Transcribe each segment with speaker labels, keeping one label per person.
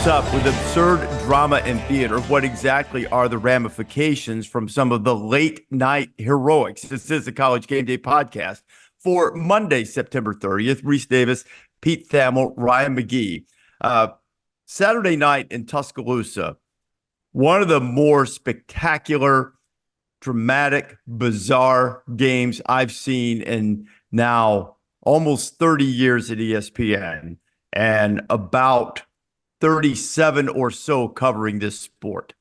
Speaker 1: What's up? With absurd drama and theater, what exactly are the ramifications from some of the late night heroics? This is the College Game Day Podcast for Monday, September 30th. Rece Davis, Pete Thamel, Ryan McGee. Saturday night in Tuscaloosa, one of the more spectacular, dramatic, bizarre games I've seen in now almost 30 years at ESPN, and about 37 or so covering this sport.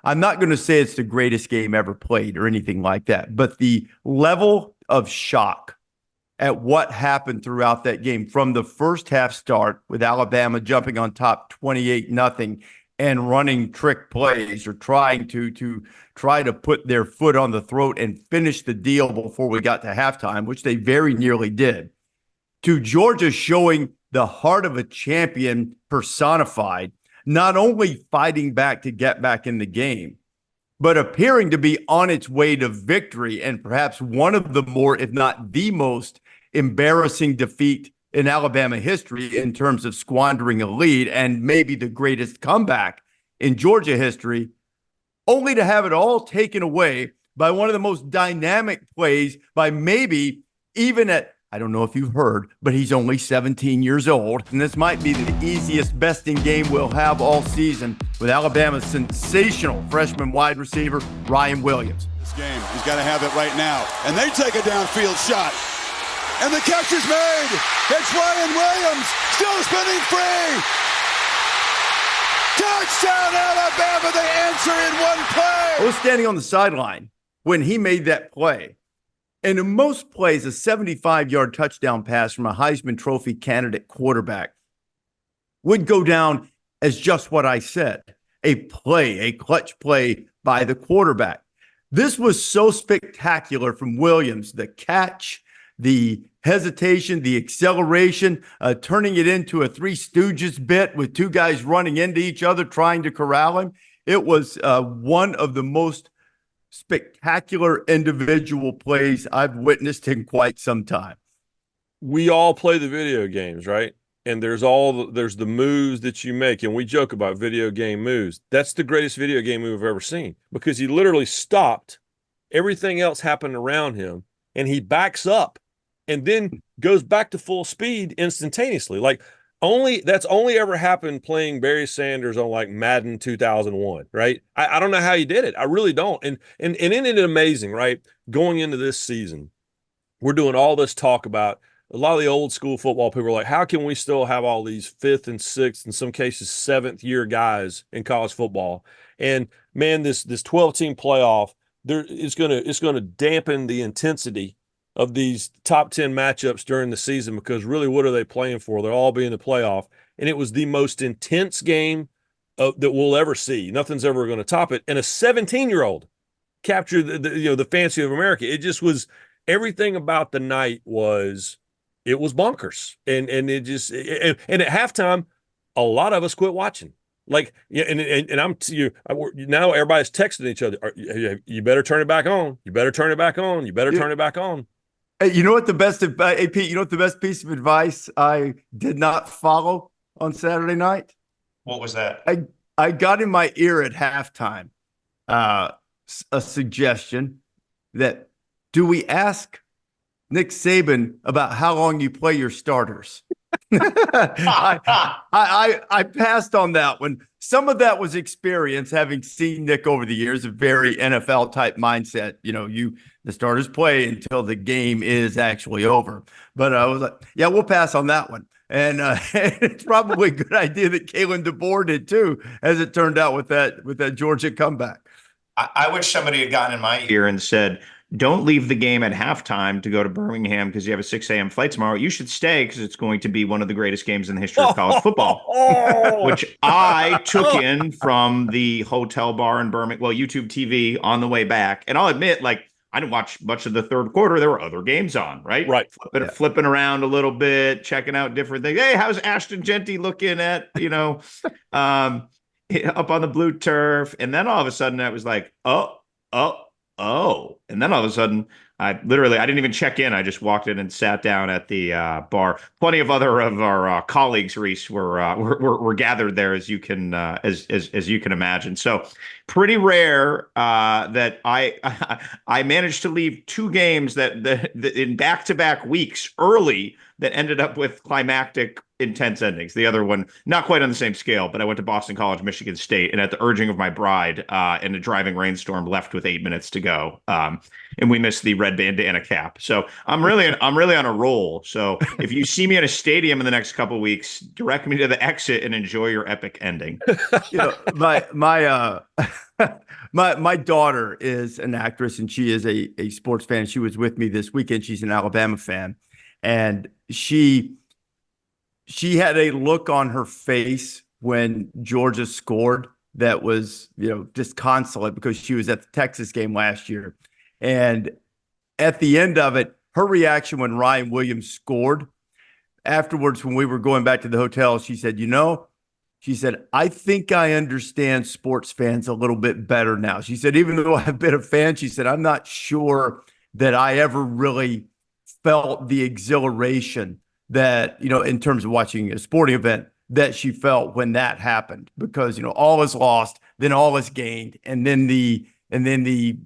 Speaker 1: I'm not going to say it's the greatest game ever played or anything like that, but the level of shock at what happened throughout that game from the first half start with Alabama jumping on top 28-0 and running trick plays or trying to put their foot on the throat and finish the deal before we got to halftime, which they very nearly did, to Georgia showing the heart of a champion personified, not only fighting back to get back in the game, but appearing to be on its way to victory, and perhaps one of the more, if not the most, embarrassing defeat in Alabama history in terms of squandering a lead, and maybe the greatest comeback in Georgia history, only to have it all taken away by one of the most dynamic plays by maybe even at, I don't know if you've heard, but he's only 17 years old, and this might be the easiest besting game we'll have all season with Alabama's sensational freshman wide receiver, Ryan Williams.
Speaker 2: This game, he's got to have it right now, and they take a downfield shot, and the catch is made. It's Ryan Williams, still spinning free. Touchdown, Alabama, they answer in one play.
Speaker 1: I was standing on the sideline when he made that play. And in most plays, a 75-yard touchdown pass from a Heisman Trophy candidate quarterback would go down as just what I said, a play, a clutch play by the quarterback. This was so spectacular from Williams, the catch, the hesitation, the acceleration, turning it into a Three Stooges bit with two guys running into each other, trying to corral him. It was one of the most spectacular individual plays I've witnessed in quite some time.
Speaker 3: We all play the video games, right? And there's the moves that you make, and we joke about video game moves. That's the greatest video game move I've ever seen, because he literally stopped. Everything else happened around him, and he backs up and then goes back to full speed instantaneously. Like, that's only ever happened playing Barry Sanders on like Madden 2001, right? I don't know how he did it. I really don't. And isn't it amazing, right? Going into this season, we're doing all this talk about a lot of the old school football people are like, how can we still have all these fifth and sixth, in some cases, seventh year guys in college football? And man, this 12-team playoff, it's going to dampen the intensity of these top 10 matchups during the season, because really, what are they playing for? They'll all be in the playoff. And it was the most intense game that we'll ever see. Nothing's ever going to top it. And a 17-year-old captured the fancy of America. It just was, everything about the night was bonkers. And at halftime, a lot of us quit watching. Like, yeah, and I'm now everybody's texting each other. You better turn it back on. You better turn it back on. You better turn it back on.
Speaker 1: Hey, you know what the best Pete, you know what the best piece of advice I did not follow on Saturday night?
Speaker 4: What was that?
Speaker 1: I got in my ear at halftime a suggestion that, do we ask Nick Saban about how long you play your starters? I passed on that one. Some of that was experience, having seen Nick over the years, a very NFL type mindset. The starters play until the game is actually over. But I was like, yeah, we'll pass on that one. And it's probably a good idea that Kalen DeBoer did too, as it turned out with that Georgia comeback.
Speaker 4: I wish somebody had gotten in my ear and said, don't leave the game at halftime to go to Birmingham because you have a 6 a.m. flight tomorrow. You should stay because it's going to be one of the greatest games in the history of college football, which I took in from the hotel bar in Birmingham, YouTube TV on the way back. And I'll admit, like, I didn't watch much of the third quarter. There were other games on, right?
Speaker 3: Right.
Speaker 4: Flipping around a little bit, checking out different things. Hey, how's Ashton Genty looking at, up on the blue turf? And then all of a sudden I was like, oh. And then all of a sudden I didn't even check in. I just walked in and sat down at the bar. Plenty of other of our colleagues, Rece, were gathered there, as you can as you can imagine. So pretty rare that I managed to leave two games that in back-to-back weeks early that ended up with climactic intense endings. The other one, not quite on the same scale, but I went to Boston College, Michigan State, and at the urging of my bride, in a driving rainstorm, left with 8 minutes to go, and we missed the red bandana cap. So I'm really on a roll. So if you see me at a stadium in the next couple of weeks, direct me to the exit and enjoy your epic ending.
Speaker 1: My daughter is an actress, and she is a sports fan. She was with me this weekend. She's an Alabama fan, and she had a look on her face when Georgia scored that was, disconsolate, because she was at the Texas game last year. And at the end of it, her reaction when Ryan Williams scored, afterwards, when we were going back to the hotel, she said, I think I understand sports fans a little bit better now. She said, even though I've been a fan, she said, I'm not sure that I ever really felt the exhilaration that, in terms of watching a sporting event, that she felt when that happened, because, all is lost, then all is gained. And then the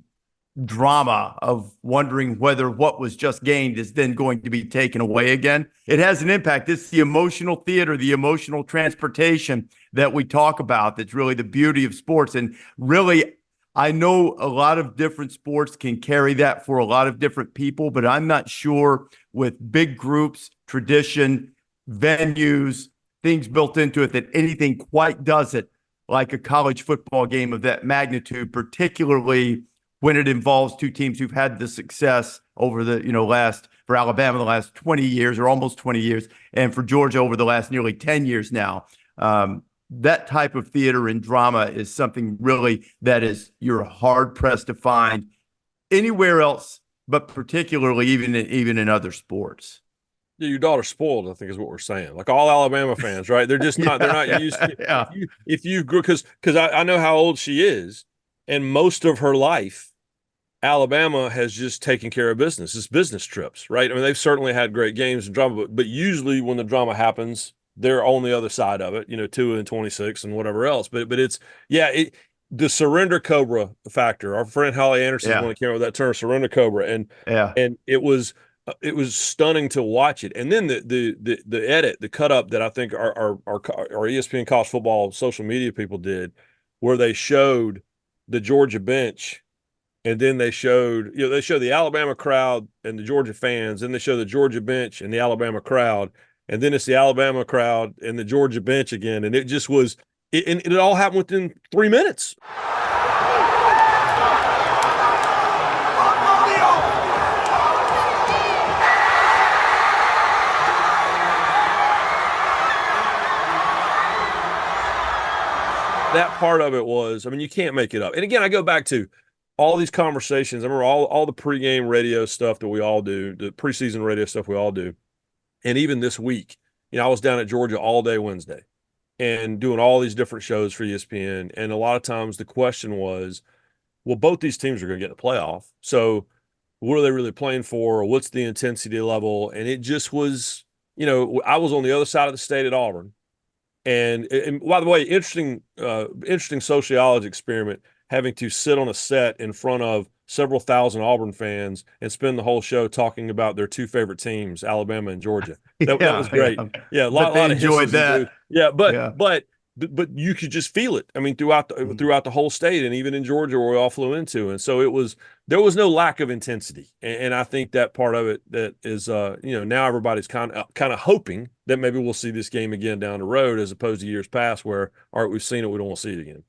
Speaker 1: drama of wondering whether what was just gained is then going to be taken away again. It has an impact. It's the emotional theater, the emotional transportation that we talk about. That's really the beauty of sports. And really, I know a lot of different sports can carry that for a lot of different people, but I'm not sure with big groups, tradition, venues, things built into it, that anything quite does it like a college football game of that magnitude, particularly when it involves two teams who've had the success over the, for Alabama, the last 20 years or almost 20 years, and for Georgia over the last nearly 10 years now. That type of theater and drama is something really that is, you're hard pressed to find anywhere else, but particularly even in other sports.
Speaker 3: Yeah, your daughter's spoiled, I think, is what we're saying. Like all Alabama fans, right? They're just not, they're not used to, if you grew, because I know how old she is, and most of her life, Alabama has just taken care of business. It's business trips, right? I mean, they've certainly had great games and drama, but usually when the drama happens, they're on the other side of it, 2-26 and whatever else. But it's, the surrender cobra factor. Our friend Holly Anderson is one that came up with that term, surrender cobra, and it was stunning to watch it. And then the edit, the cut up that I think our ESPN college football social media people did, where they showed the Georgia bench, and then they showed the Alabama crowd and the Georgia fans, and they show the Georgia bench and the Alabama crowd, and then it's the Alabama crowd and the Georgia bench again, and it just was it all happened within 3 minutes. That part of it was, you can't make it up. And again, I go back to all these conversations. I remember all the pregame radio stuff that we all do, the preseason radio stuff we all do. And even this week, I was down at Georgia all day Wednesday and doing all these different shows for ESPN. And a lot of times the question was, well, both these teams are going to get in the playoff. So what are they really playing for? Or what's the intensity level? And it just was, I was on the other side of the state at Auburn. And by the way, interesting sociology experiment, having to sit on a set in front of several thousand Auburn fans and spend the whole show talking about their two favorite teams, Alabama and Georgia. That was great. Yeah, a lot of
Speaker 1: enjoyed that.
Speaker 3: But you could just feel it. Throughout the whole state, and even in Georgia where we all flew into. And so there was no lack of intensity. And I think that part of it that is, now everybody's kind of hoping that maybe we'll see this game again down the road, as opposed to years past where, all right, we've seen it, we don't want to see it again.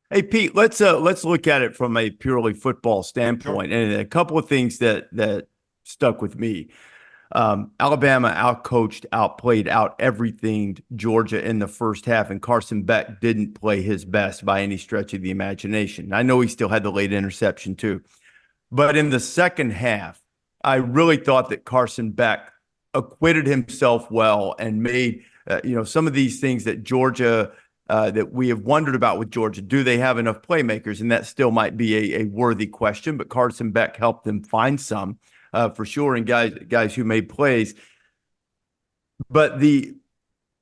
Speaker 1: Hey, Pete, let's look at it from a purely football standpoint. Sure. And a couple of things that stuck with me. Alabama outcoached, outplayed, out everything Georgia in the first half, and Carson Beck didn't play his best by any stretch of the imagination. I know he still had the late interception too, but in the second half, I really thought that Carson Beck acquitted himself well and made some of these things that Georgia that we have wondered about with Georgia. Do they have enough playmakers? And that still might be a worthy question, but Carson Beck helped them find some for sure, and guys who made plays. But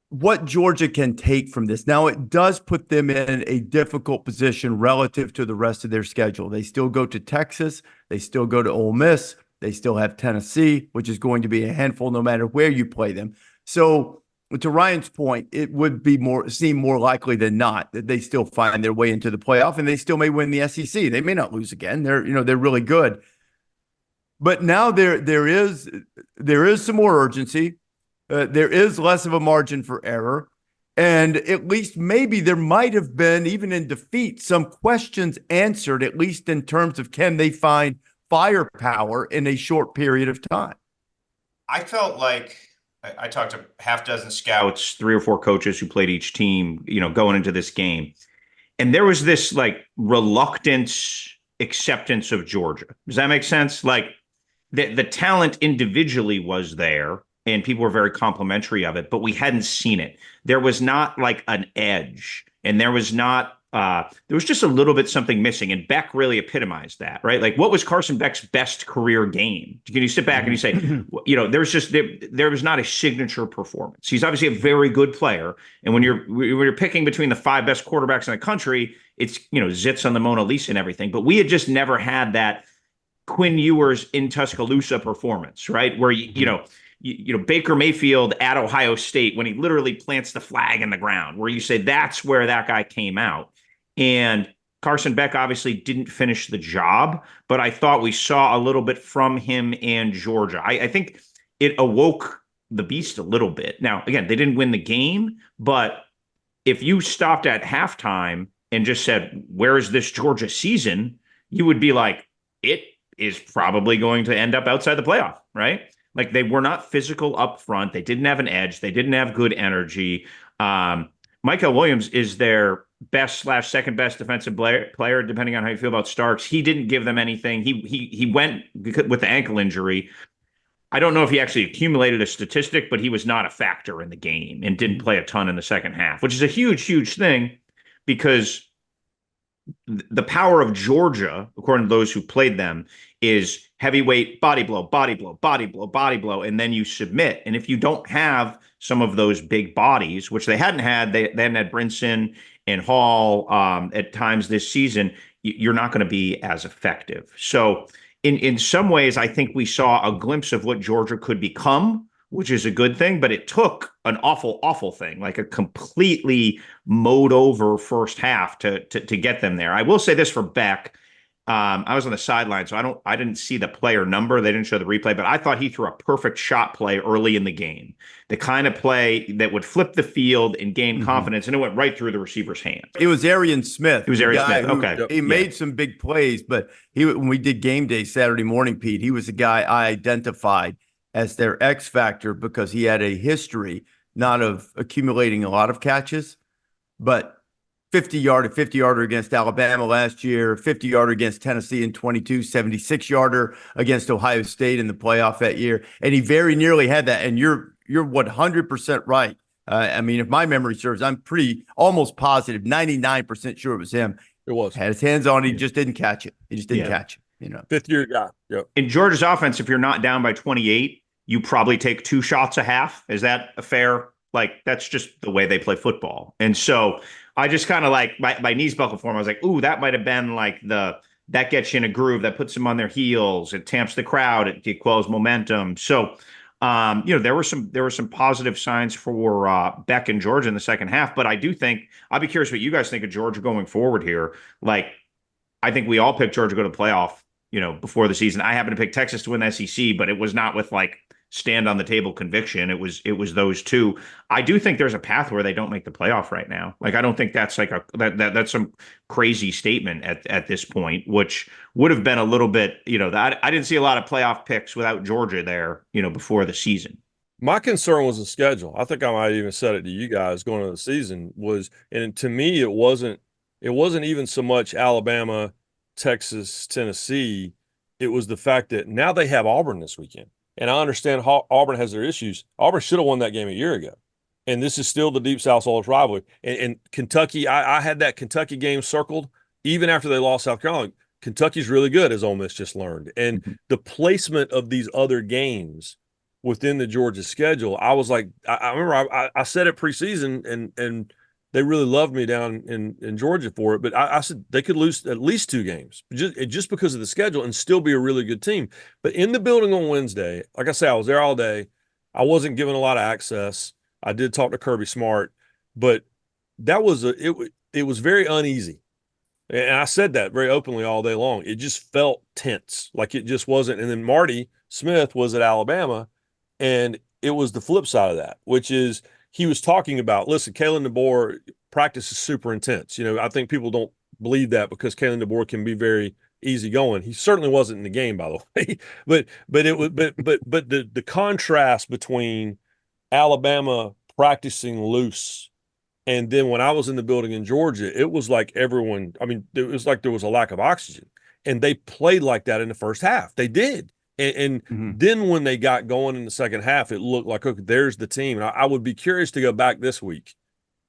Speaker 1: what Georgia can take from this, now it does put them in a difficult position relative to the rest of their schedule. They still go to Texas. They still go to Ole Miss. They still have Tennessee, which is going to be a handful no matter where you play them. So to Ryan's point, it would seem more likely than not that they still find their way into the playoff, and they still may win the SEC. They may not lose again. They're really good. But now there is some more urgency. There is less of a margin for error. And at least maybe there might have been, even in defeat, some questions answered, at least in terms of can they find firepower in a short period of time.
Speaker 4: I felt like I talked to half dozen scouts, 3 or 4 coaches who played each team, going into this game. And there was this like reluctant acceptance of Georgia. Does that make sense? Like the talent individually was there and people were very complimentary of it, but we hadn't seen it. There was not like an edge, and there was just a little bit something missing. And Beck really epitomized that, right? Like, what was Carson Beck's best career game? Can you sit back and you say, there was not a signature performance. He's obviously a very good player. And when you're picking between the 5 best quarterbacks in the country, it's, zits on the Mona Lisa and everything. But we had just never had that Quinn Ewers in Tuscaloosa performance, right? Where, Baker Mayfield at Ohio State, when he literally plants the flag in the ground, where you say that's where that guy came out. And Carson Beck obviously didn't finish the job, but I thought we saw a little bit from him and Georgia. I think it awoke the beast a little bit. Now, again, they didn't win the game, but if you stopped at halftime and just said, where is this Georgia season? You would be like, it is probably going to end up outside the playoff, right? Like, they were not physical up front. They didn't have an edge. They didn't have good energy. Michael Williams is their best/second best defensive player, depending on how you feel about Starks. He didn't give them anything. He went with the ankle injury. I don't know if he actually accumulated a statistic, but he was not a factor in the game and didn't play a ton in the second half, which is a huge, huge thing, because the power of Georgia, according to those who played them, is heavyweight, body blow, body blow, body blow, body blow, and then you submit. And if you don't have some of those big bodies, which they hadn't had, they hadn't had Brinson and Hall at times this season, you're not going to be as effective. So in some ways, I think we saw a glimpse of what Georgia could become, which is a good thing, but it took an awful, awful thing, like a completely mowed over first half to get them there. I will say this for Beck. I was on the sideline, so I didn't see the player number. They didn't show the replay, but I thought he threw a perfect shot play early in the game. The kind of play that would flip the field and gain confidence, and it went right through the receiver's hand.
Speaker 1: It was Arian Smith.
Speaker 4: It was Arian Smith. Okay.
Speaker 1: He made some big plays, but when we did game day Saturday morning, Pete, he was the guy I identified as their X factor, because he had a history not of accumulating a lot of catches, but 50-yarder against Alabama last year, 50-yarder against Tennessee in 22, 76-yarder against Ohio State in the playoff that year. And he very nearly had that. And you're 100% right. I mean, if my memory serves, I'm almost positive, 99% sure it was him.
Speaker 3: It was.
Speaker 1: Had his hands on it, he just didn't catch it. He just didn't catch it,
Speaker 3: Fifth year guy. Yep.
Speaker 4: In Georgia's offense, if you're not down by 28, you probably take 2 shots a half. Is that a fair? Like, that's just the way they play football. And so I just kind of like my knees buckled for him. I was like, ooh, that might have been like that gets you in a groove, that puts them on their heels. It tamps the crowd. It quells momentum. So, there were some positive signs for Beck and Georgia in the second half. But I do think, I'd be curious what you guys think of Georgia going forward here. Like, I think we all picked Georgia to go to the playoff, before the season. I happened to pick Texas to win the SEC, but it was not with like stand on the table conviction. It was those two. I do think there's a path where they don't make the playoff right now. Like, I don't think that's like that's some crazy statement at this point, which would have been a little bit, that I didn't see a lot of playoff picks without Georgia there, before the season.
Speaker 3: My concern was the schedule. I think I might even said it to you guys going into the season and to me, it wasn't even so much Alabama, Texas, Tennessee. It was the fact that now they have Auburn this weekend. And I understand how Auburn has their issues. Auburn should have won that game a year ago. And this is still the Deep South College rivalry. And Kentucky, I had that Kentucky game circled even after they lost South Carolina. Kentucky's really good, as Ole Miss just learned. And the placement of these other games within the Georgia schedule, I was like, I remember I said it preseason, and they really loved me down in Georgia for it. But I said they could lose at least 2 games just because of the schedule and still be a really good team. But in the building on Wednesday, like I say, I was there all day. I wasn't given a lot of access. I did talk to Kirby Smart, but that was it was very uneasy. And I said that very openly all day long. It just felt tense, like it just wasn't. And then Marty Smith was at Alabama, and it was the flip side of that, which is he was talking about, listen, Kalen DeBoer practice is super intense. I think people don't believe that because Kalen DeBoer can be very easygoing. He certainly wasn't in the game, by the way. but it was but the contrast between Alabama practicing loose, and then when I was in the building in Georgia, it was like it was like there was a lack of oxygen. And they played like that in the first half. They did. And then when they got going in the second half, it looked like, okay, there's the team. And I would be curious to go back this week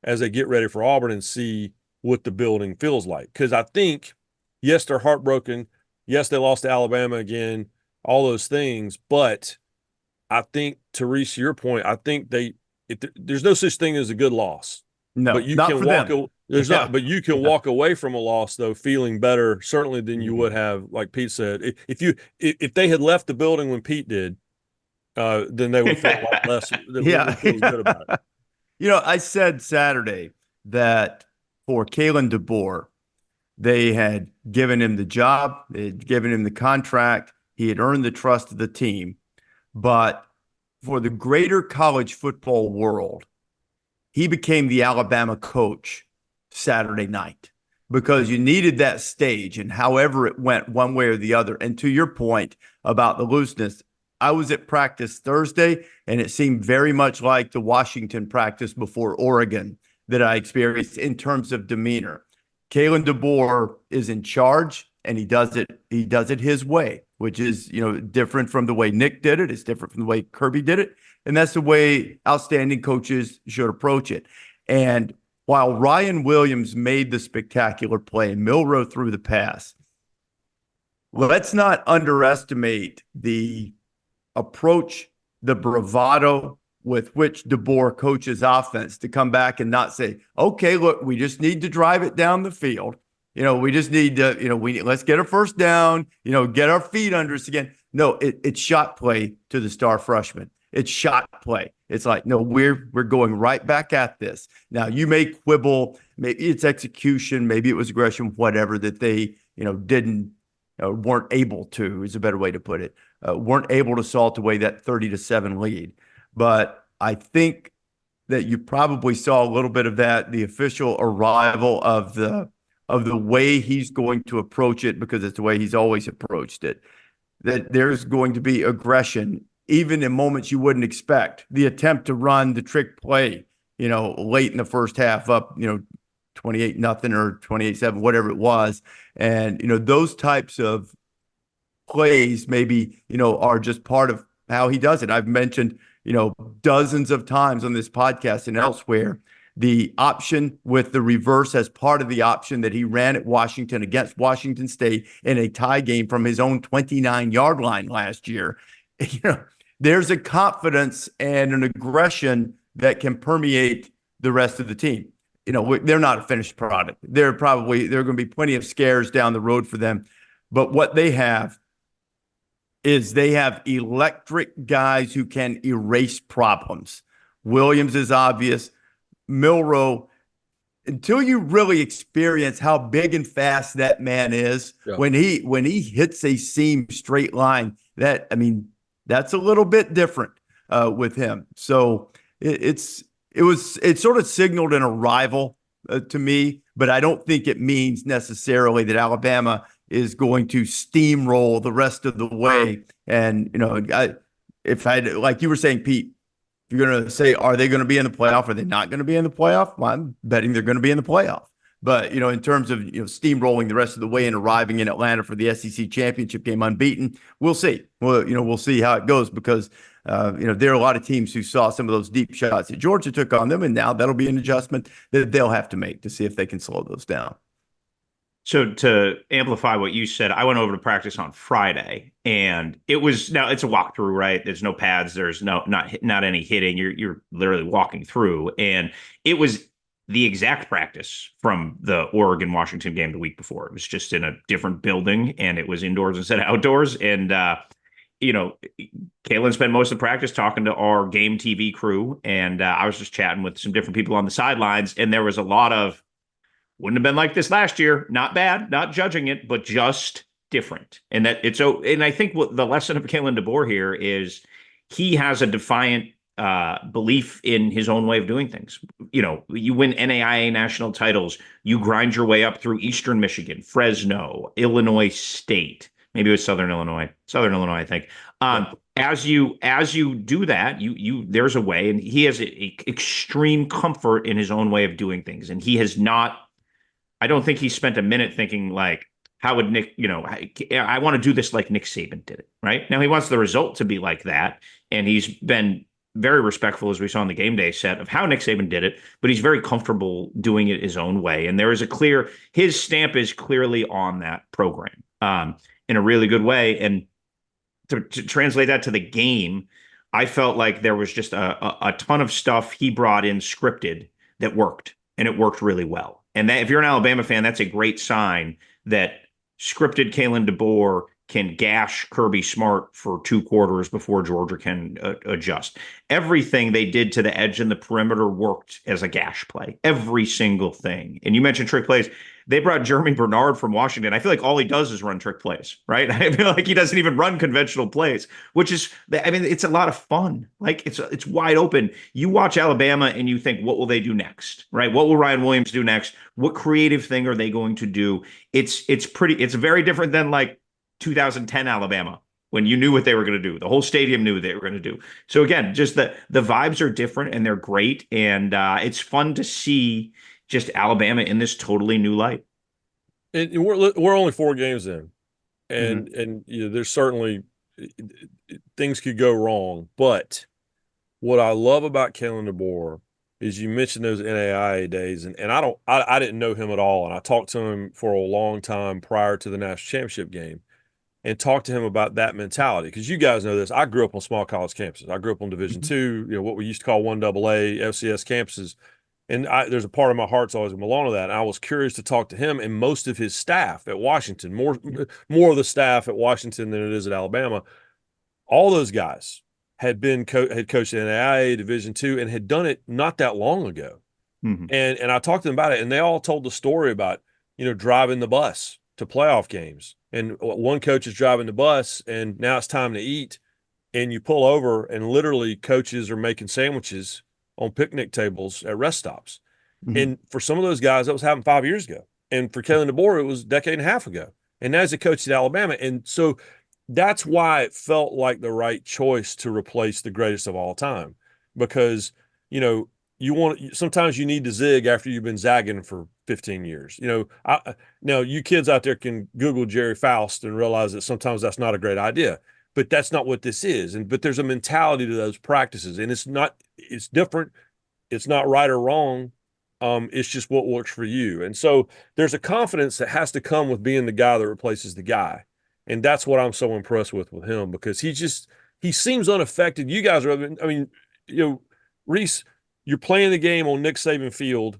Speaker 3: as they get ready for Auburn and see what the building feels like. Because I think, yes, they're heartbroken. Yes, they lost to Alabama again, all those things. But I think, to Rece, your point, I think there's no such thing as a good loss.
Speaker 1: No,
Speaker 3: but you
Speaker 1: not
Speaker 3: can
Speaker 1: for
Speaker 3: walk.
Speaker 1: them.
Speaker 3: But you can walk away from a loss though feeling better, certainly than you would have, like Pete said. If they had left the building when Pete did, then they would feel a lot less. Feel good about it.
Speaker 1: I said Saturday that for Kalen DeBoer, they had given him the job, they had given him the contract, he had earned the trust of the team, but for the greater college football world, he became the Alabama coach Saturday night because you needed that stage, and however it went one way or the other. And to your point about the looseness, I was at practice Thursday, and it seemed very much like the Washington practice before Oregon that I experienced in terms of demeanor. Kalen DeBoer is in charge, and he does it his way, which is, different from the way Nick did it. It's different from the way Kirby did it. And that's the way outstanding coaches should approach it. And while Ryan Williams made the spectacular play and Milroe threw the pass, let's not underestimate the approach, the bravado with which DeBoer coaches offense to come back and not say, okay, look, we just need to drive it down the field. We just need to, let's get a first down, get our feet under us again. No, it's shot play to the star freshman. It's shot play. It's like, no, we're going right back at this. Now, you may quibble, maybe it's execution, maybe it was aggression, whatever, that they, weren't able to, is a better way to put it, weren't able to salt away that 30-7 lead. But I think that you probably saw a little bit of that, the official arrival of the way he's going to approach it, because it's the way he's always approached it, that there's going to be aggression, even in moments you wouldn't expect. The attempt to run the trick play, late in the first half up, 28-0 or 28-7, whatever it was. And, those types of plays maybe, are just part of how he does it. I've mentioned, dozens of times on this podcast and elsewhere, the option with the reverse as part of the option that he ran at Washington against Washington State in a tie game from his own 29-yard line last year. There's a confidence and an aggression that can permeate the rest of the team. They're not a finished product. There are going to be plenty of scares down the road for them. But what they have is they have electric guys who can erase problems. Williams is obvious. Milroe, until you really experience how big and fast that man is, when he hits a seam straight line, that's a little bit different with him. So it sort of signaled an arrival to me, but I don't think it means necessarily that Alabama is going to steamroll the rest of the way. And like you were saying, Pete, if you're going to say, are they going to be in the playoff? Are they not going to be in the playoff? Well, I'm betting they're going to be in the playoff. But, in terms of, steamrolling the rest of the way and arriving in Atlanta for the SEC championship game unbeaten, we'll see. Well, we'll see how it goes, because There are a lot of teams who saw some of those deep shots that Georgia took on them, and now that'll be an adjustment that they'll have to make to see if they can slow those down.
Speaker 4: So to amplify what you said, I went over to practice on Friday, and it's a walkthrough, right? There's no pads, there's not any hitting. You're literally walking through, and it was the exact practice from the Oregon-Washington game the week before. It was just in a different building, and it was indoors instead of outdoors. And Kalen spent most of the practice talking to our game TV crew, and I was just chatting with some different people on the sidelines, and there was a lot of, wouldn't have been like this last year. Not bad, not judging it, but just different. And I think what the lesson of Kalen DeBoer here is, he has a defiant belief in his own way of doing things. You win NAIA national titles, you grind your way up through Eastern Michigan, Fresno, Illinois State, maybe it was Southern Illinois, I think. As you do that, there's a way, and he has extreme comfort in his own way of doing things, and he has not. I don't think he spent a minute thinking like, how would Nick, I want to do this like Nick Saban did it, right? Now he wants the result to be like that, and he's been very respectful, as we saw in the game day set, of how Nick Saban did it, but he's very comfortable doing it his own way. And there is his stamp is clearly on that program in a really good way. And to translate that to the game, I felt like there was just a ton of stuff he brought in scripted that worked, and it worked really well. And that, if you're an Alabama fan, that's a great sign that scripted Kalen DeBoer can gash Kirby Smart for 2 quarters before Georgia can adjust. Everything they did to the edge and the perimeter worked as a gash play. Every single thing. And you mentioned trick plays. They brought Jeremy Bernard from Washington. I feel like all he does is run trick plays, right? I feel like he doesn't even run conventional plays, which is, it's a lot of fun. Like it's wide open. You watch Alabama and you think, what will they do next, right? What will Ryan Williams do next? What creative thing are they going to do? It's very different than like 2010 Alabama, when you knew what they were going to do. The whole stadium knew what they were going to do. So again, just the vibes are different, and they're great. And it's fun to see just Alabama in this totally new light.
Speaker 3: And we're only 4 games in, and there's certainly things could go wrong. But what I love about Kalen DeBoer is, you mentioned those NAIA days, and I didn't know him at all, and I talked to him for a long time prior to the national championship game, and talked to him about that mentality. Because you guys know this, I grew up on small college campuses. I grew up on Division II, what we used to call 1AA FCS campuses. And there's a part of my heart's always belong to that. And I was curious to talk to him and most of his staff at Washington, more of the staff at Washington than it is at Alabama. All those guys had coached in NAIA Division II, and had done it not that long ago. And I talked to them about it, and they all told the story about, driving the bus to playoff games. And one coach is driving the bus, and now it's time to eat. And you pull over, and literally coaches are making sandwiches on picnic tables at rest stops. And for some of those guys, that was happening 5 years ago. And for Kalen DeBoer, it was a decade and a half ago. And now he's a coach at Alabama. And so that's why it felt like the right choice to replace the greatest of all time. Because, sometimes you need to zig after you've been zagging for 15 years. Now you kids out there can Google Jerry Faust and realize that sometimes that's not a great idea. But that's not what this is. But there's a mentality to those practices, and it's different. It's not right or wrong. It's just what works for you. And so there's a confidence that has to come with being the guy that replaces the guy. And that's what I'm so impressed with him, because he seems unaffected. You guys are, Rece, you're playing the game on Nick Saban Field,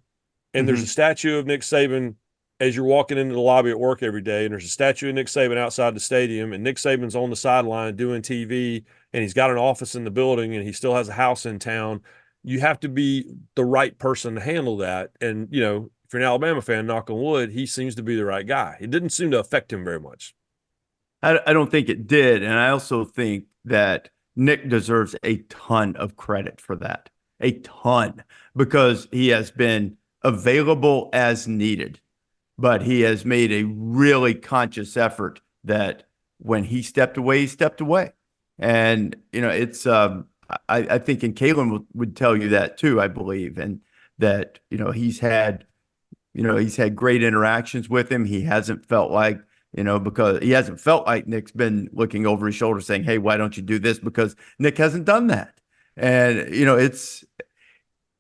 Speaker 3: and there's a statue of Nick Saban as you're walking into the lobby at work every day, and there's a statue of Nick Saban outside the stadium, and Nick Saban's on the sideline doing TV, and he's got an office in the building, and he still has a house in town. You have to be the right person to handle that. And, if you're an Alabama fan, knock on wood, he seems to be the right guy. It didn't seem to affect him very much.
Speaker 1: I don't think it did. And I also think that Nick deserves a ton of credit for that. A ton. Because he has been available as needed. But he has made a really conscious effort that when he stepped away, he stepped away. And, it's, I think, and Kalen would tell you that too, I believe. And that, he's had great interactions with him. He hasn't felt like, because he hasn't felt like Nick's been looking over his shoulder saying, hey, why don't you do this? Because Nick hasn't done that. And,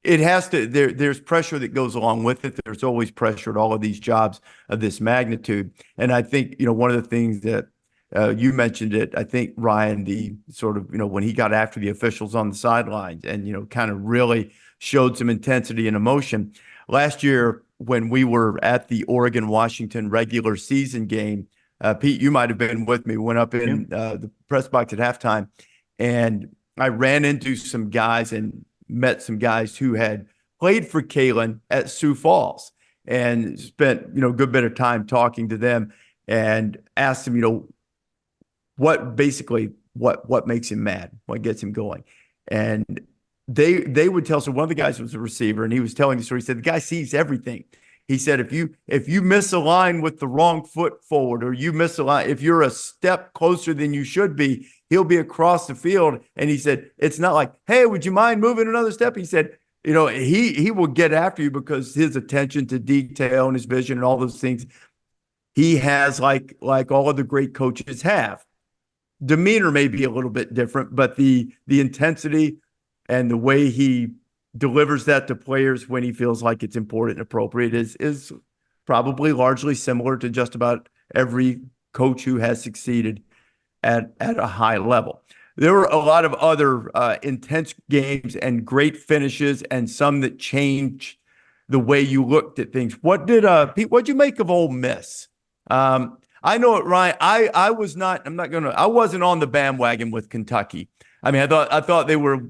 Speaker 1: it has to, there's pressure that goes along with it. There's always pressure at all of these jobs of this magnitude. And I think, one of the things that you mentioned it, I think, Ryan, the sort of, when he got after the officials on the sidelines and, kind of really showed some intensity and emotion. Last year, when we were at the Oregon-Washington regular season game, Pete, you might have been with me, went up in the press box at halftime, and I ran into some guys and met some guys who had played for Kalen at Sioux Falls and spent, a good bit of time talking to them and asked them, what makes him mad, what gets him going. And they would tell, so one of the guys was a receiver, and he was telling the story. He said, the guy sees everything. He said, if you miss a line with the wrong foot forward, or you miss a line, if you're a step closer than you should be, he'll be across the field. And he said, it's not like, hey, would you mind moving another step? He said, he will get after you because his attention to detail and his vision and all those things he has, like all of the great coaches have. Demeanor may be a little bit different, but the intensity and the way he delivers that to players when he feels like it's important and appropriate is probably largely similar to just about every coach who has succeeded at a high level. There were a lot of other intense games and great finishes, and some that changed the way you looked at things. What did Pete? What'd you make of Ole Miss? I know it, Ryan. I wasn't on the bandwagon with Kentucky. I mean, I thought they were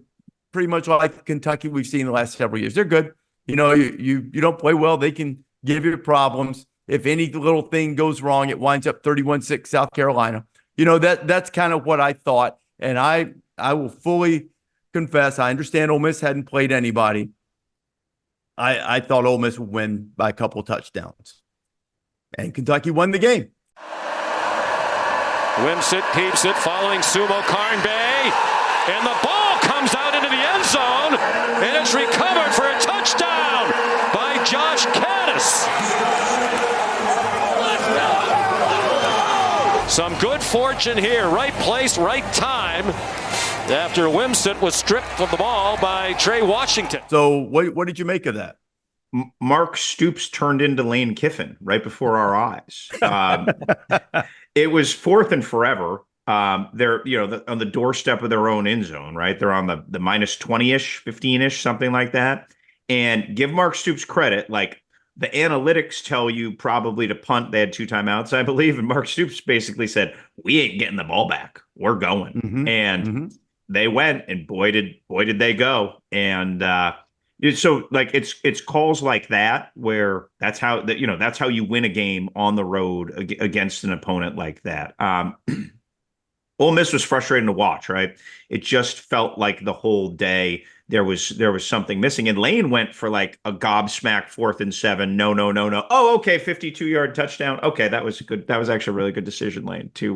Speaker 1: pretty much like Kentucky we've seen the last several years. They're good. You don't play well, they can give you problems. If any little thing goes wrong, it winds up 31-6 South Carolina. That's kind of what I thought. And I will fully confess, I understand Ole Miss hadn't played anybody. I thought Ole Miss would win by a couple of touchdowns. And Kentucky won the game.
Speaker 5: Wimsett keeps it, following Sumo Karnbay, and the ball comes out into the end zone, and it's recovered for a touchdown by Josh Caddis. Some good fortune here, right place, right time, after Wimsett was stripped of the ball by Trey Washington.
Speaker 1: So what did you make of that?
Speaker 4: Mark Stoops turned into Lane Kiffin right before our eyes. It was 4th and forever. They're on the doorstep of their own end zone, right? They're on the minus 20-ish, 15-ish, something like that. And give Mark Stoops credit, like the analytics tell you probably to punt. They had 2 timeouts, I believe, and Mark Stoops basically said, "We ain't getting the ball back. We're going."
Speaker 1: Mm-hmm.
Speaker 4: And they went, and boy did they go. And so like it's calls like that where that's how you win a game on the road against an opponent like that. Ole Miss was frustrating to watch, right? It just felt like the whole day there was something missing. And Lane went for like a gobsmack 4th and 7. No. Oh, okay, 52-yard touchdown. Okay, that was good. That was actually a really good decision, Lane, to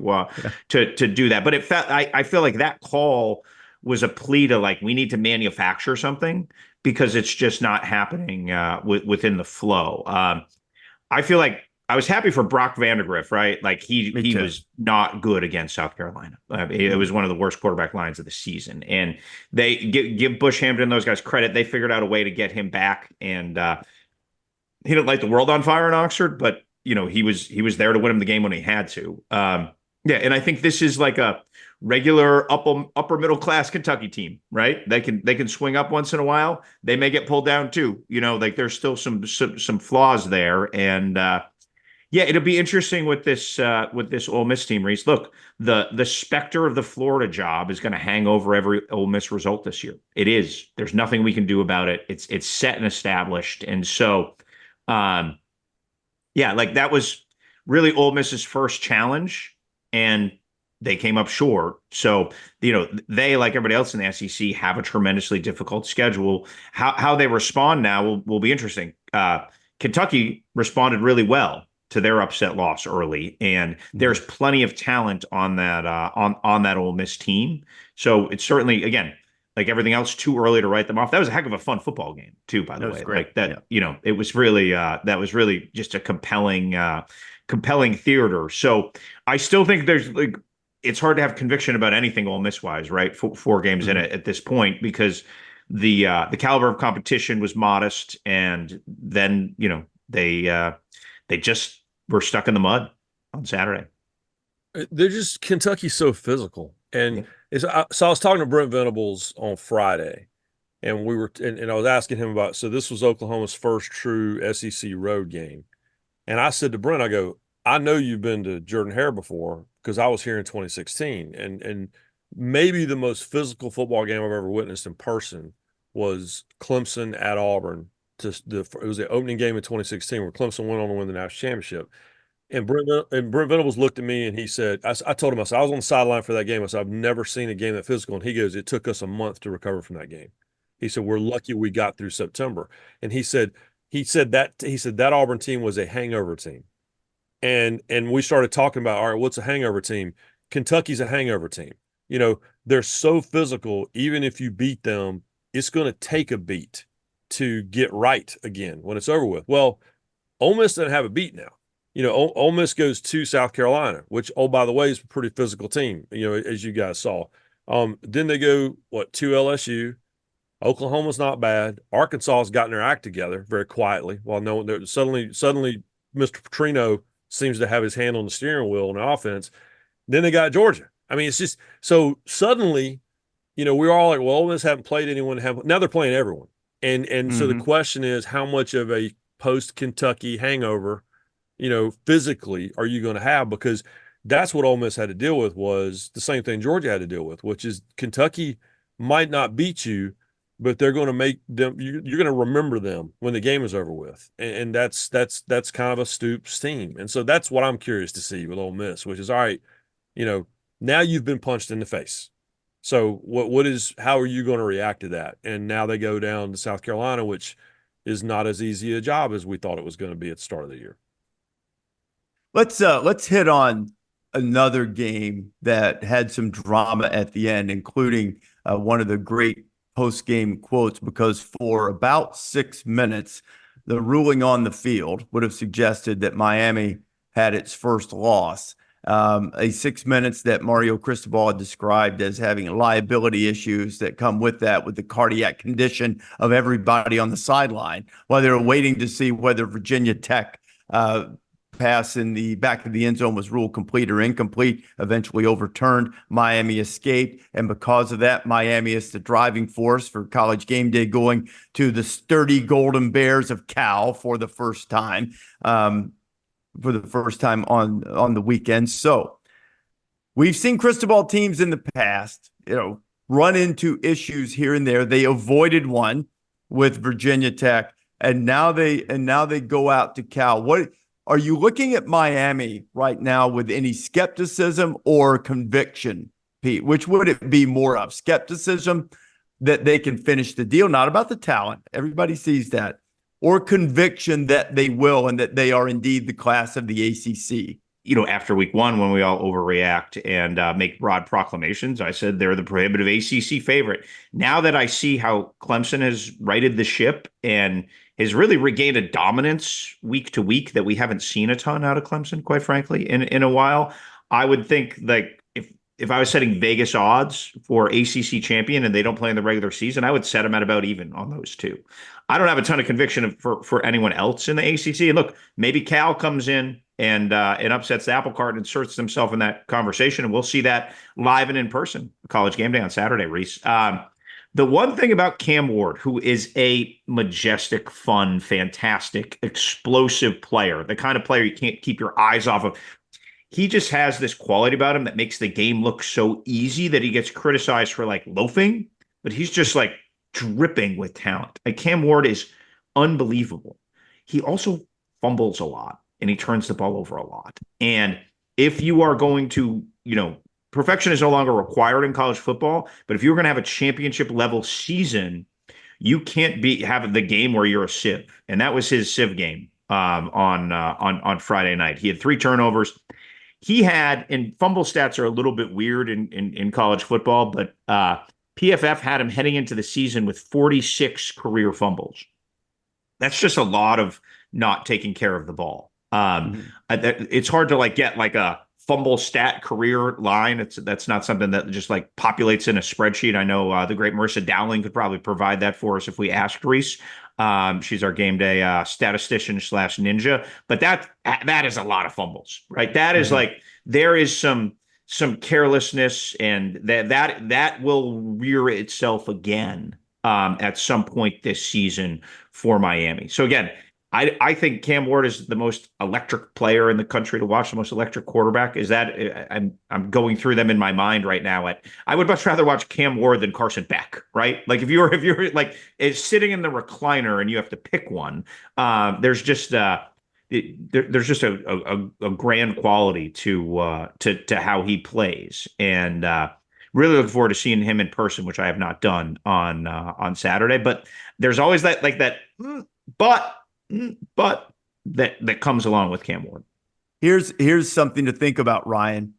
Speaker 4: do that. But it felt I feel like that call was a plea to like we need to manufacture something because it's just not happening within the flow. I feel like I was happy for Brock Vandegrift, right? Like he was not good against South Carolina. It was one of the worst quarterback lines of the season. And they give Bush Hampton and those guys credit. They figured out a way to get him back. And he didn't light the world on fire in Oxford, but he was there to win him the game when he had to. And I think this is like a regular upper middle class Kentucky team, right? They can swing up once in a while. They may get pulled down too. Like there's still some flaws there. And yeah, it'll be interesting with this Ole Miss team, Rece. Look, the specter of the Florida job is going to hang over every Ole Miss result this year. It is. There's nothing we can do about it. It's set and established. And so, like that was really Ole Miss's first challenge, and they came up short. So, they, like everybody else in the SEC, have a tremendously difficult schedule. How they respond now will be interesting. Kentucky responded really well to their upset loss early, and there's plenty of talent on that on that Ole Miss team. So it's certainly, again, like everything else, too early to write them off. That was a heck of a fun football game too, by the way.
Speaker 1: Great.
Speaker 4: Like that, it was really that was really just a compelling compelling theater. So I still think there's like it's hard to have conviction about anything Ole Miss wise, right? Four games in it at this point because the caliber of competition was modest, and then they just were stuck in the mud on Saturday.
Speaker 3: They're just Kentucky's so physical, and so I was talking to Brent Venables on Friday, and we were and I was asking him about. So this was Oklahoma's first true SEC road game, and I said to Brent, I go, I know you've been to Jordan-Hare before because I was here in 2016, and maybe the most physical football game I've ever witnessed in person was Clemson at Auburn. It was the opening game in 2016 where Clemson went on to win the national championship. And Brent Venables looked at me and he said, I told him, I said, I was on the sideline for that game. I said, I've never seen a game that physical. And he goes, it took us a month to recover from that game. He said, we're lucky we got through September. And he said that Auburn team was a hangover team. And we started talking about, all right, what's a hangover team? Kentucky's a hangover team. They're so physical. Even if you beat them, it's going to take a beat to get right again when it's over with. Well, Ole Miss doesn't have a beat now. Ole Miss goes to South Carolina, which, oh, by the way, is a pretty physical team, as you guys saw. Then they go, to LSU. Oklahoma's not bad. Arkansas has gotten their act together very quietly. While suddenly Mr. Petrino seems to have his hand on the steering wheel on the offense. Then they got Georgia. I mean, it's just so suddenly, we're all like, well, Ole Miss haven't played anyone. Now they're playing everyone. And so the question is, how much of a post-Kentucky hangover physically are you going to have? Because that's what Ole Miss had to deal with, was the same thing Georgia had to deal with, which is Kentucky might not beat you, but they're going to make them, you're going to remember them when the game is over with. And that's kind of a Stoops team. And so that's what I'm curious to see with Ole Miss, which is, all right, now you've been punched in the face. So how are you going to react to that? And now they go down to South Carolina, which is not as easy a job as we thought it was going to be at the start of the year.
Speaker 1: Let's hit on another game that had some drama at the end, including one of the great post-game quotes, because for about 6 minutes, the ruling on the field would have suggested that Miami had its first loss. 6 minutes that Mario Cristobal had described as having liability issues that come with that, with the cardiac condition of everybody on the sideline, while they were waiting to see whether Virginia Tech pass in the back of the end zone was ruled complete or incomplete, eventually overturned. Miami escaped, and because of that, Miami is the driving force for College Game Day, going to the sturdy Golden Bears of Cal for the first time. On the weekend. So we've seen Cristobal teams in the past, run into issues here and there. They avoided one with Virginia Tech, and now they go out to Cal. What are you looking at Miami right now with any skepticism or conviction, Pete? Which would it be more of? Skepticism that they can finish the deal, not about the talent. Everybody sees that. Or conviction that they will, and that they are indeed the class of the ACC.
Speaker 4: After week one, when we all overreact and make broad proclamations, I said they're the prohibitive ACC favorite. Now that I see how Clemson has righted the ship and has really regained a dominance week to week that we haven't seen a ton out of Clemson, quite frankly, in a while, I would think like if I was setting Vegas odds for ACC champion and they don't play in the regular season, I would set them at about even on those two. I don't have a ton of conviction for anyone else in the ACC. And look, maybe Cal comes in and upsets the apple cart and inserts himself in that conversation, and we'll see that live and in person. College Game Day on Saturday, Rece. The one thing about Cam Ward, who is a majestic, fun, fantastic, explosive player, the kind of player you can't keep your eyes off of, he just has this quality about him that makes the game look so easy that he gets criticized for like loafing, but he's just like dripping with talent. Like Cam Ward is unbelievable. He also fumbles a lot and he turns the ball over a lot. And if you are going to, perfection is no longer required in college football, but if you're going to have a championship level season, you can't have the game where you're a sieve. And that was his sieve game on Friday night. He had 3 turnovers. He had, and fumble stats are a little bit weird in college football, but PFF had him heading into the season with 46 career fumbles. That's just a lot of not taking care of the ball. It's hard to like get like a fumble stat career line. That's not something that just like populates in a spreadsheet. I know the great Marissa Dowling could probably provide that for us if we asked Rece. She's our game day statistician / ninja, but that is a lot of fumbles, right? That is like, there is some carelessness, and that will rear itself again at some point this season for Miami. So again, I think Cam Ward is the most electric player in the country to watch, the most electric quarterback. Is that I'm going through them in my mind right now. I would much rather watch Cam Ward than Carson Beck, right? Like if you're like is sitting in the recliner and you have to pick one, there's just there's just a grand quality to how he plays, and really looking forward to seeing him in person, which I have not done on Saturday. But there's always that like that but that comes along with Cam Ward.
Speaker 1: Here's something to think about, Ryan.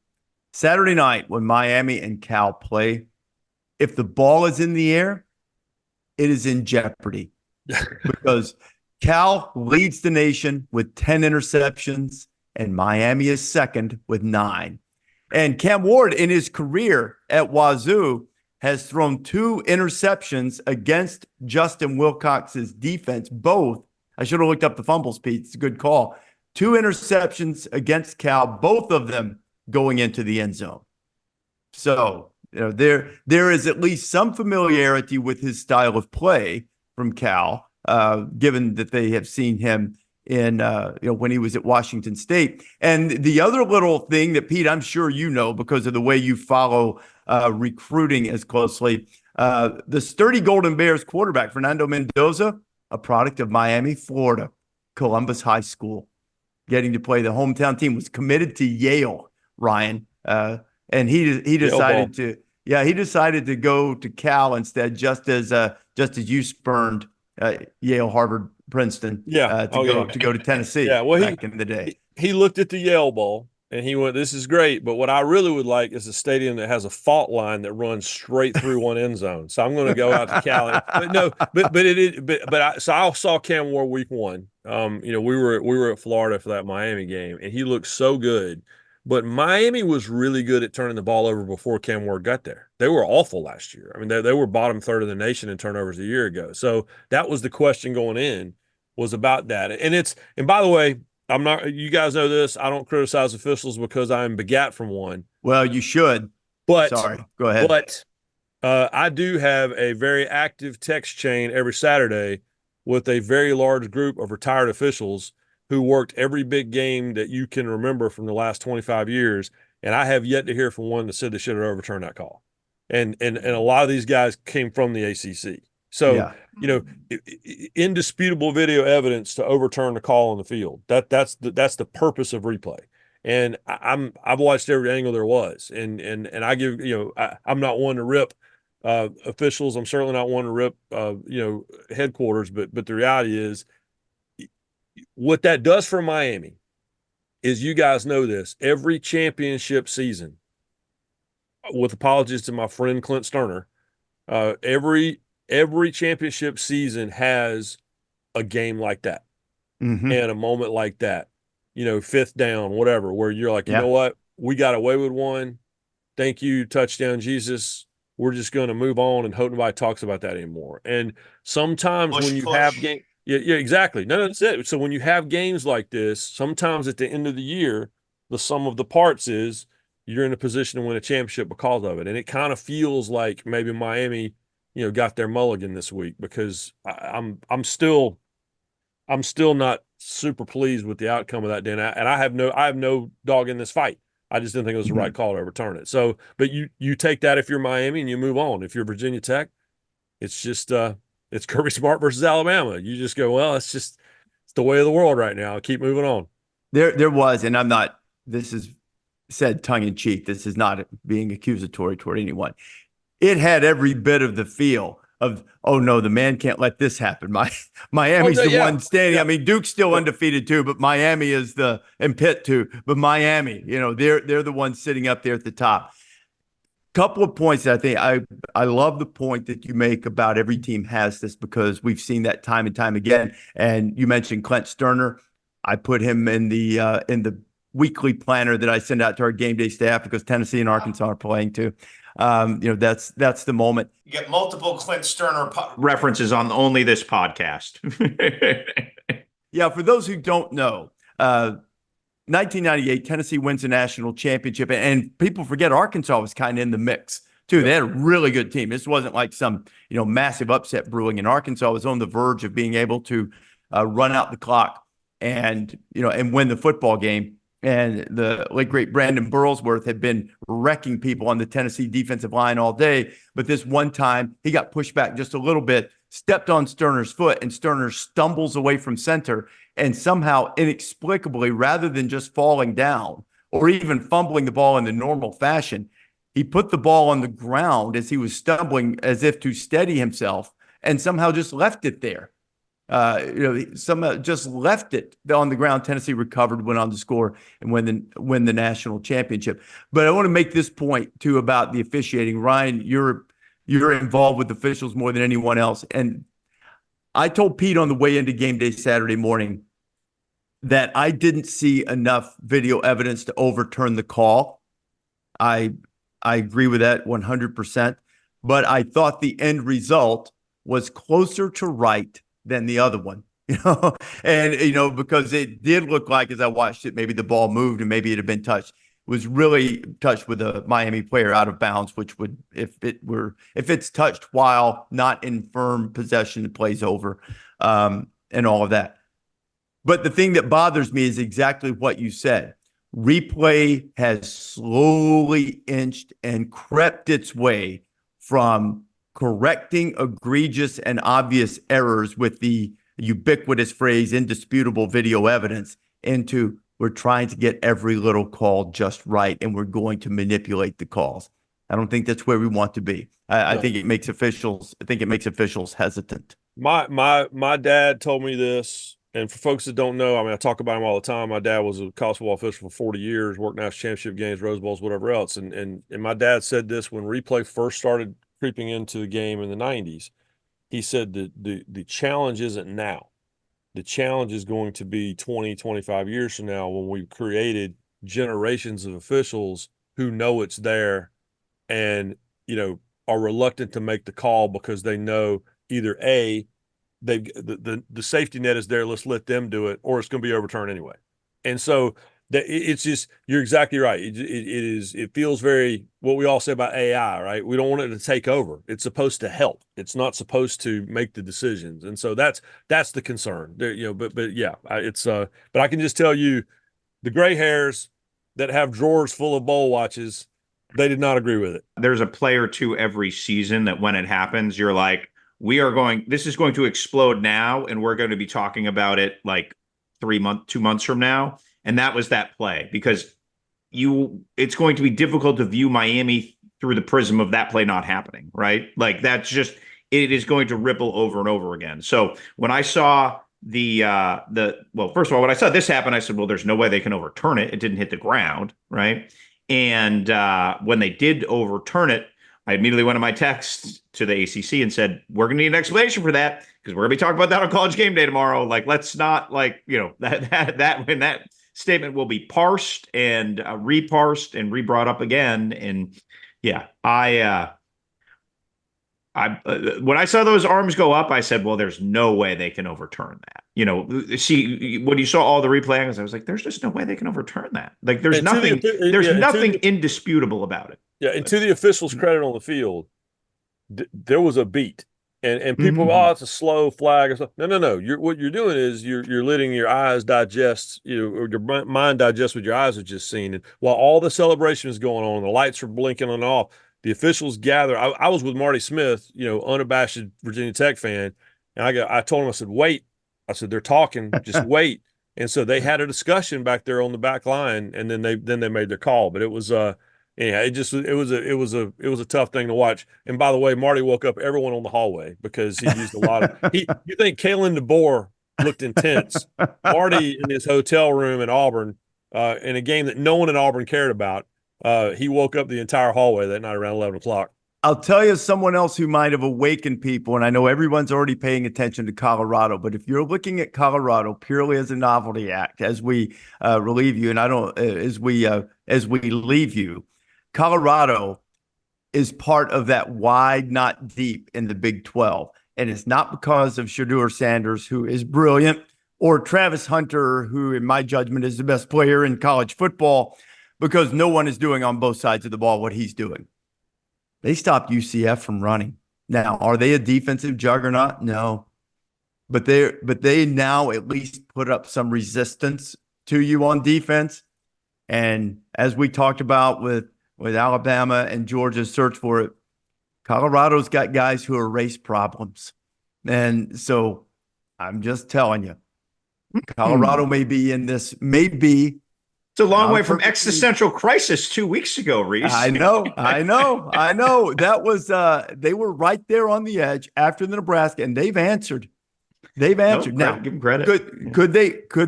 Speaker 1: Saturday night when Miami and Cal play, if the ball is in the air, it is in jeopardy because Cal leads the nation with 10 interceptions and Miami is second with 9. And Cam Ward in his career at Wazoo has thrown 2 interceptions against Justin Wilcox's defense, both. I should have looked up the fumbles, Pete. It's a good call. 2 interceptions against Cal, both of them going into the end zone. So, there is at least some familiarity with his style of play from Cal, given that they have seen him in when he was at Washington State. And the other little thing that, Pete, I'm sure you know because of the way you follow recruiting as closely, the sturdy Golden Bears quarterback, Fernando Mendoza, a product of Miami, Florida, Columbus High School, getting to play the hometown team, was committed to Yale, Ryan. And he decided to go to Cal instead, just as you spurned Yale, Harvard, Princeton, to go to Tennessee back in the day.
Speaker 3: He looked at the Yale Bowl and he went, "This is great, but what I really would like is a stadium that has a fault line that runs straight through one end zone." So I'm going to go out to Cali. So I saw Cam Ward week 1. We were at Florida for that Miami game, and he looked so good. But Miami was really good at turning the ball over before Cam Ward got there. They were awful last year. I mean, they were bottom third of the nation in turnovers a year ago. So that was the question going in, was about that. And by the way, you guys know this, I don't criticize officials because I'm begat from one.
Speaker 1: Well, you should.
Speaker 3: But
Speaker 1: sorry, go ahead.
Speaker 3: But I do have a very active text chain every Saturday with a very large group of retired officials who worked every big game that you can remember from the last 25 years. And I have yet to hear from one that said they should have overturned that call. And a lot of these guys came from the ACC. So, indisputable video evidence to overturn the call on the field. That's the purpose of replay. And I've watched every angle there was. And I give, I'm not one to rip officials. I'm certainly not one to rip, headquarters. But the reality is, what that does for Miami is, you guys know this, every championship season, with apologies to my friend Clint Sterner, every championship season has a game like that and a moment like that, 5th down, whatever, where you're like, you know what, we got away with one. Thank you, touchdown, Jesus. We're just going to move on and hope nobody talks about that anymore. And sometimes when you have games, yeah, exactly. No, that's it. So when you have games like this, sometimes at the end of the year, the sum of the parts is you're in a position to win a championship because of it. And it kind of feels like maybe Miami, got their mulligan this week, because I'm still not super pleased with the outcome of that day. And I have no dog in this fight. I just didn't think it was the right call to overturn it. So, but you take that if you're Miami and you move on. If you're Virginia Tech, it's just it's Kirby Smart versus Alabama. You just go, well, it's the way of the world right now. Keep moving on.
Speaker 1: There was, and this is said tongue in cheek. This is not being accusatory toward anyone. It had every bit of the feel of, oh no, the man can't let this happen. Miami's the one standing. I mean, Duke's still undefeated too, but Miami is and Pitt too. But Miami, they're the ones sitting up there at the top. Couple of points that I think I love the point that you make about every team has this, because we've seen that time and time again. And you mentioned Clint Sterner. I put him in the weekly planner that I send out to our game day staff because Tennessee and Arkansas are playing too. That's the moment.
Speaker 4: You get multiple Clint Sterner references on only this podcast.
Speaker 1: Yeah, for those who don't know, 1998, Tennessee wins a national championship, and people forget Arkansas was kind of in the mix too. They had a really good team. This wasn't like some massive upset brewing, and Arkansas was on the verge of being able to run out the clock and win the football game. And the late great Brandon Burlsworth had been wrecking people on the Tennessee defensive line all day. But this one time he got pushed back just a little bit, stepped on Sterner's foot, and Sterner stumbles away from center. And somehow, inexplicably, rather than just falling down or even fumbling the ball in the normal fashion, he put the ball on the ground as he was stumbling as if to steady himself and somehow just left it there. Somehow just left it on the ground. Tennessee recovered, went on to score, and win the national championship. But I want to make this point too about the officiating. Ryan, you're involved with officials more than anyone else, and I told Pete on the way into game day Saturday morning that I didn't see enough video evidence to overturn the call. I agree with that 100%, but I thought the end result was closer to right than the other one, and because it did look like, as I watched it, maybe the ball moved and maybe it had been touched. It was really touched with a Miami player out of bounds, which would, if it's touched while not in firm possession, it plays over, and all of that. But the thing that bothers me is exactly what you said. Replay has slowly inched and crept its way from correcting egregious and obvious errors with the ubiquitous phrase indisputable video evidence into we're trying to get every little call just right and we're going to manipulate the calls. I don't think that's where we want to be. I think it makes officials hesitant.
Speaker 3: My dad told me this, and for folks that don't know, I talk about him all the time. My dad was a college football official for 40 years, worked national championship games, Rose Bowls, whatever else. And my dad said this when replay first started creeping into the game in the 90s. He said the challenge isn't now. The challenge is going to be 20, 25 years from now when we've created generations of officials who know it's there and, are reluctant to make the call because they know either A, the safety net is there, let's let them do it, or it's going to be overturned anyway. And so it's just, you're exactly right. It feels very, what we all say about AI, right? We don't want it to take over. It's supposed to help. It's not supposed to make the decisions. And so that's the concern there, but yeah, but I can just tell you the gray hairs that have drawers full of bowl watches, they did not agree with it.
Speaker 4: There's a play or two every season that when it happens, you're like, this is going to explode now. And we're going to be talking about it like 2 months from now. And that was that play because it's going to be difficult to view Miami through the prism of that play not happening, right? Like that's just, it is going to ripple over and over again. So when I saw first of all, when I saw this happen, I said, well, there's no way they can overturn it. It didn't hit the ground, right? And when they did overturn it, I immediately went to my text to the ACC and said, we're going to need an explanation for that because we're going to be talking about that on College Game Day tomorrow. Like, let's not that statement will be parsed and reparsed and rebrought up again. And yeah, when I saw those arms go up, I said, well, there's no way they can overturn that. See, when you saw all the replay angles, I was like, there's just no way they can overturn that. Like there's nothing indisputable about it.
Speaker 3: Yeah. And to the officials' credit on the field, there was a beat. And people, it's a slow flag or something. No. What you're doing is you're letting your eyes digest, or your mind digest what your eyes have just seen. And while all the celebration is going on, the lights are blinking on and off, the officials gather. I was with Marty Smith, unabashed Virginia Tech fan, and I told him, I said, wait. I said, they're talking, just wait. And so they had a discussion back there on the back line, and then they made their call. But it was it was a tough thing to watch. And by the way, Marty woke up everyone on the hallway because he used a lot of you think Kalen DeBoer looked intense. Marty in his hotel room in Auburn, in a game that no one in Auburn cared about, he woke up the entire hallway that night around 11 o'clock.
Speaker 1: I'll tell you someone else who might have awakened people, and I know everyone's already paying attention to Colorado, but if you're looking at Colorado purely as a novelty act, as we relieve you, and as we leave you, Colorado is part of that wide, not deep in the Big 12. And it's not because of Shedeur Sanders, who is brilliant, or Travis Hunter, who in my judgment is the best player in college football, because no one is doing on both sides of the ball what he's doing. They stopped UCF from running. Now, are they a defensive juggernaut? No. But they now at least put up some resistance to you on defense. And as we talked about with Alabama and Georgia's search for it, Colorado's got guys who are race problems. And so I'm just telling you, Colorado may be in this, maybe.
Speaker 4: It's a long way from existential crisis 2 weeks ago, Rece.
Speaker 1: I know. That was they were right there on the edge after the Nebraska, and they've answered. Now,
Speaker 4: give them credit.
Speaker 1: Could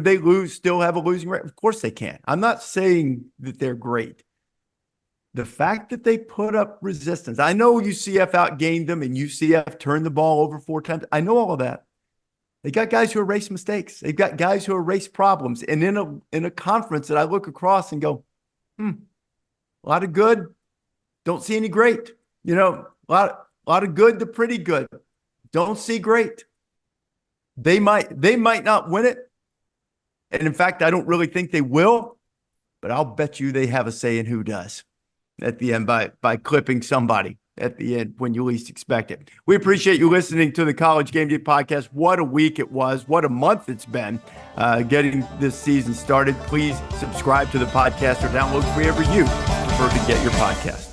Speaker 1: they lose? Still have a losing rate? Of course they can. I'm not saying that they're great. The fact that they put up resistance. I know UCF outgained them, and UCF turned the ball over 4 times. I know all of that. They got guys who erase mistakes. They've got guys who erase problems. And in a conference that I look across and go, a lot of good, don't see any great. A lot of good to pretty good. Don't see great. They might not win it. And in fact, I don't really think they will, but I'll bet you they have a say in who does at the end by clipping somebody at the end when you least expect it. We appreciate you listening to the College Game Day Podcast. What a week it was. What a month it's been getting this season started. Please subscribe to the podcast or download wherever you prefer to get your podcast.